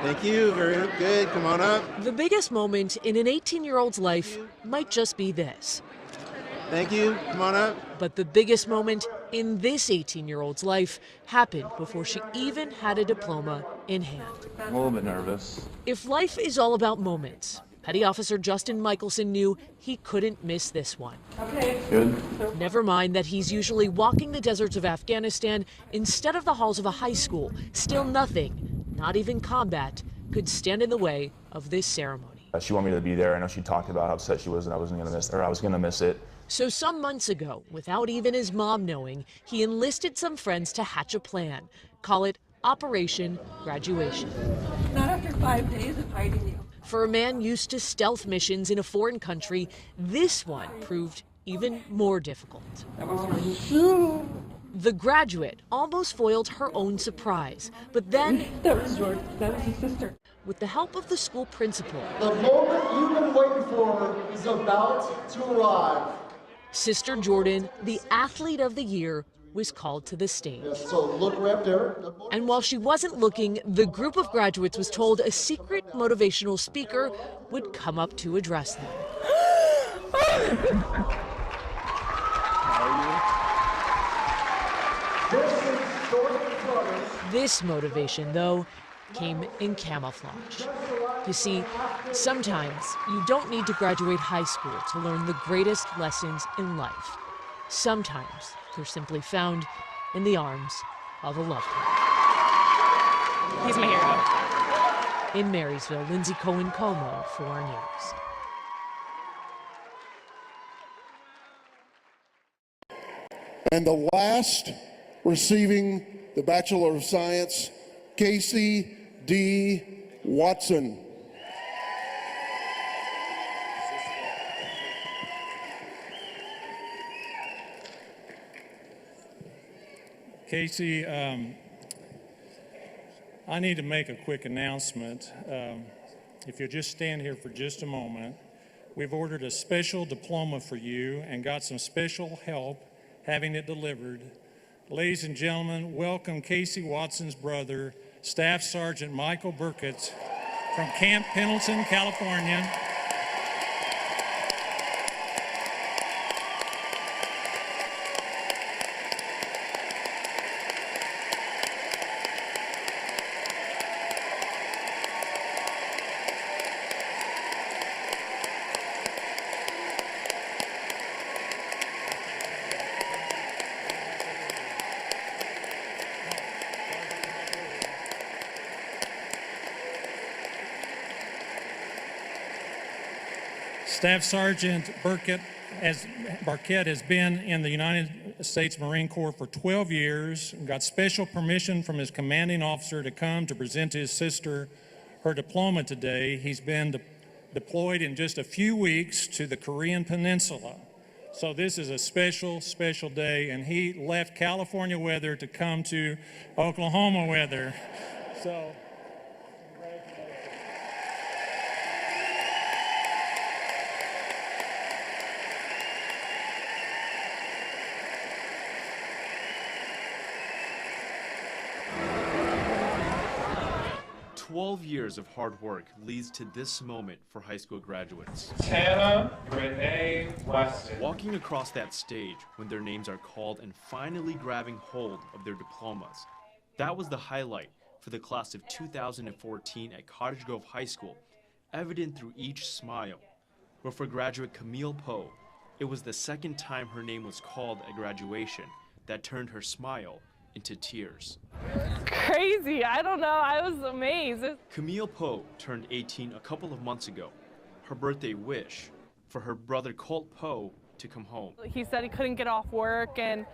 Thank you, very good, come on up. The biggest moment in an 18-year-old's life might just be this. Thank you, come on up. But the biggest moment in this 18-year-old's life happened before she even had a diploma in hand. I'm a little bit nervous. If life is all about moments, Petty Officer Justin Michelson knew he couldn't miss this one. Okay. Good. Never mind that he's usually walking the deserts of Afghanistan instead of the halls of a high school. Still nothing, not even combat, could stand in the way of this ceremony. She wanted me to be there. I know she talked about how upset she was and I was going to miss it. So some months ago, without even his mom knowing, he enlisted some friends to hatch a plan. Call it Operation Graduation. Not after 5 days of hiding you. For a man used to stealth missions in a foreign country, this one proved even more difficult. The graduate almost foiled her own surprise, but then... That was George. That was his sister. With the help of the school principal... The moment you've been waiting for is about to arrive. Sister Jordan, the athlete of the year, was called to the stage. Yes, so look right there. And while she wasn't looking, the group of graduates was told a secret motivational speaker would come up to address them. This motivation, though, came in camouflage. You see, sometimes you don't need to graduate high school to learn the greatest lessons in life. Sometimes they're simply found in the arms of a loved one. He's my hero. In Marysville, Lindsay Cohen-Como, 4 News. And the last receiving the Bachelor of Science, Casey D. Watson. Casey, I need to make a quick announcement. If you'll just stand here for just a moment. We've ordered a special diploma for you and got some special help having it delivered. Ladies and gentlemen, welcome Casey Watson's brother, Staff Sergeant Michael Burkett from Camp Pendleton, California. Staff Sergeant Burkett has been in the United States Marine Corps for 12 years and got special permission from his commanding officer to come to present to his sister her diploma today. He's been deployed in just a few weeks to the Korean Peninsula. So this is a special, special day, and he left California weather to come to Oklahoma weather. So. 12 years of hard work leads to this moment for high school graduates. Tana Renee Weston. Walking across that stage when their names are called and finally grabbing hold of their diplomas. That was the highlight for the class of 2014 at Cottage Grove High School, evident through each smile. But for graduate Camille Poe, it was the second time her name was called at graduation that turned her smile into tears. Crazy, I don't know, I was amazed. Camille Poe turned 18 a couple of months ago. Her birthday wish for her brother Colt Poe to come home. He said he couldn't get off work, and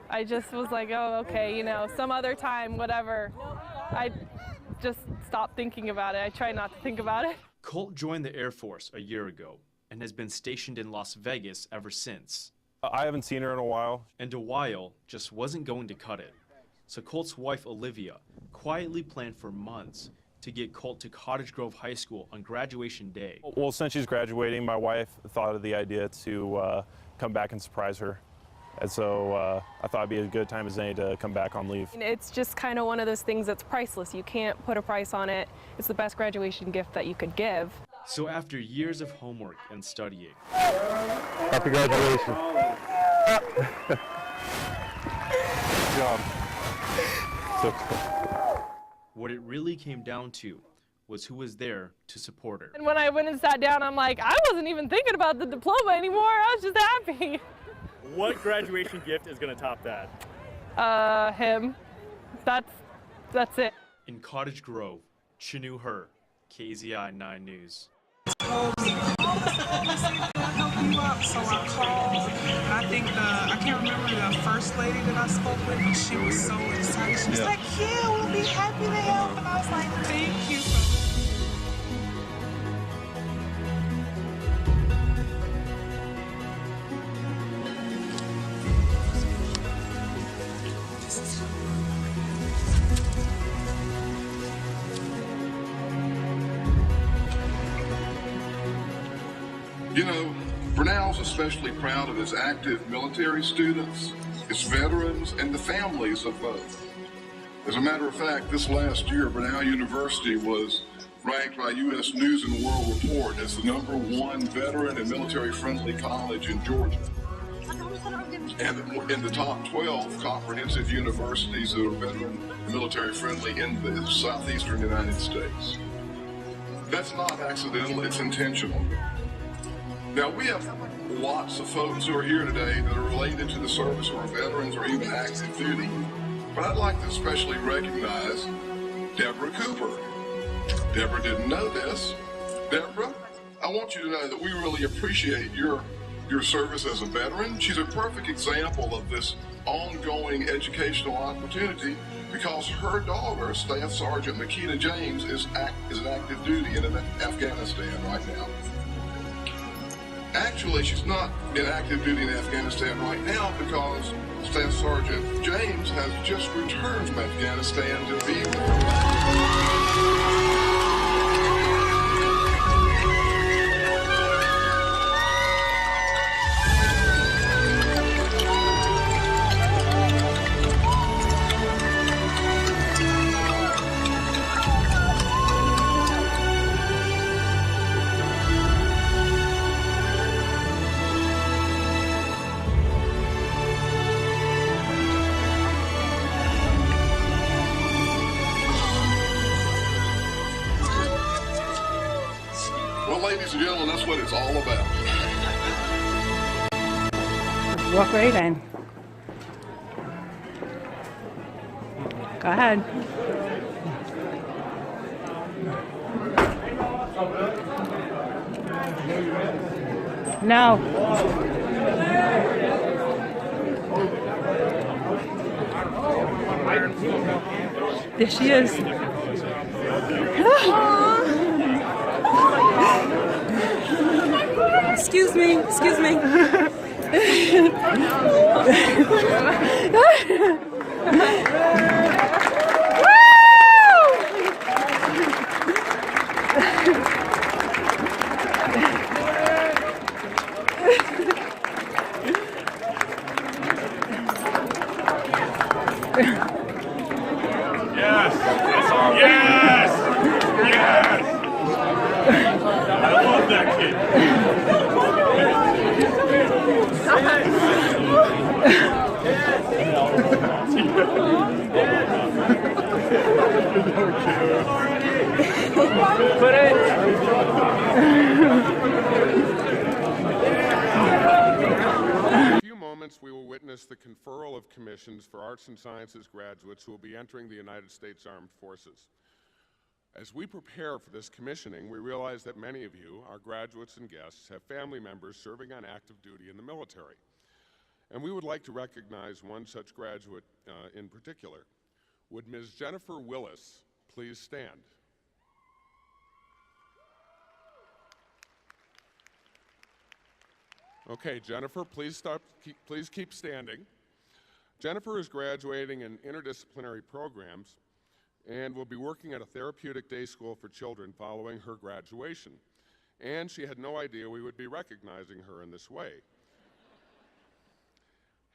I just was like, oh, okay, you know, some other time, whatever. I just stopped thinking about it. I try not to think about it. Colt joined the Air Force a year ago and has been stationed in Las Vegas ever since. I haven't seen her in a while. And a while just wasn't going to cut it. So Colt's wife, Olivia, quietly planned for months to get Colt to Cottage Grove High School on graduation day. Well, since she's graduating, my wife thought of the idea to come back and surprise her And so I thought it'd be a good time as any to come back on leave. It's just kind of one of those things that's priceless. You can't put a price on it. It's the best graduation gift that you could give. So after years of homework and studying, Happy graduation. Good job. what it really came down to was who was there to support her. And when I went and sat down, I'm like, I wasn't even thinking about the diploma anymore. I was just happy. What graduation gift is going to top that? Him. That's it. In Cottage Grove, Chinu Her, KZI 9 News. Help you up, so I called. I think I can't remember the first lady that I spoke with, but she was so excited. She was like, yeah, we'll be happy to help. And I was like, thank you. You know, Brenau's especially proud of his active military students, his veterans, and the families of both. As a matter of fact, this last year, Brenau University was ranked by U.S. News and World Report as the #1 veteran and military-friendly college in Georgia, and in the top 12 comprehensive universities that are veteran and military-friendly in the southeastern United States. That's not accidental, it's intentional. Now, we have lots of folks who are here today that are related to the service or veterans or even active duty, but I'd like to especially recognize Deborah Cooper. Deborah didn't know this. Deborah, I want you to know that we really appreciate your service as a veteran. She's a perfect example of this ongoing educational opportunity because her daughter, Staff Sergeant Makita James, is in active duty in Afghanistan right now. Actually, she's not in active duty in Afghanistan right now because Staff Sergeant James has just returned from Afghanistan to be with her. Ladies and gentlemen, that's what it's all about. Walk right in. Go ahead. No. There she is. Excuse me, excuse me. Yes! Yes! Yes! I love that kid. Put it. In a few moments, we will witness the conferral of commissions for arts and sciences graduates who will be entering the United States Armed Forces. As we prepare for this commissioning, we realize that many of you, our graduates and guests, have family members serving on active duty in the military. And we would like to recognize one such graduate in particular. Would Ms. Jennifer Willis please stand? Okay, Jennifer, please keep standing. Jennifer is graduating in interdisciplinary programs and will be working at a therapeutic day school for children following her graduation. And she had no idea we would be recognizing her in this way.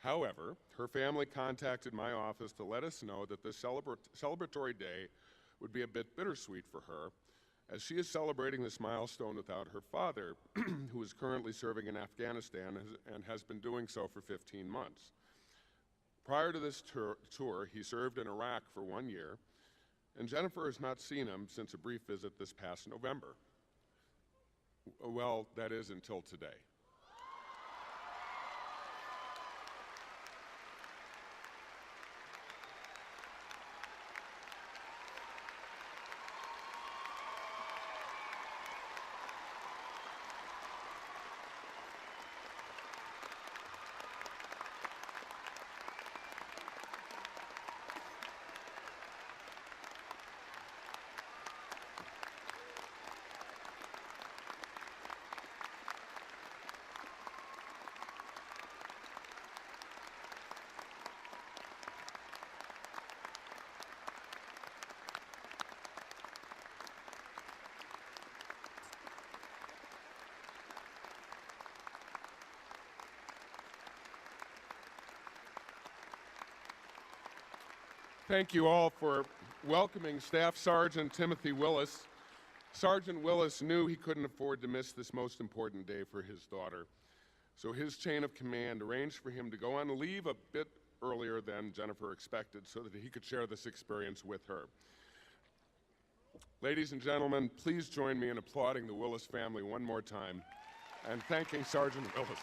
However, her family contacted my office to let us know that this celebratory day would be a bit bittersweet for her, as she is celebrating this milestone without her father, who is currently serving in Afghanistan and has been doing so for 15 months. Prior to this tour, he served in Iraq for 1 year, and Jennifer has not seen him since a brief visit this past November. Well, that is until today. Thank you all for welcoming Staff Sergeant Timothy Willis. Sergeant Willis knew he couldn't afford to miss this most important day for his daughter, so his chain of command arranged for him to go on leave a bit earlier than Jennifer expected so that he could share this experience with her. Ladies and gentlemen, please join me in applauding the Willis family one more time and thanking Sergeant Willis.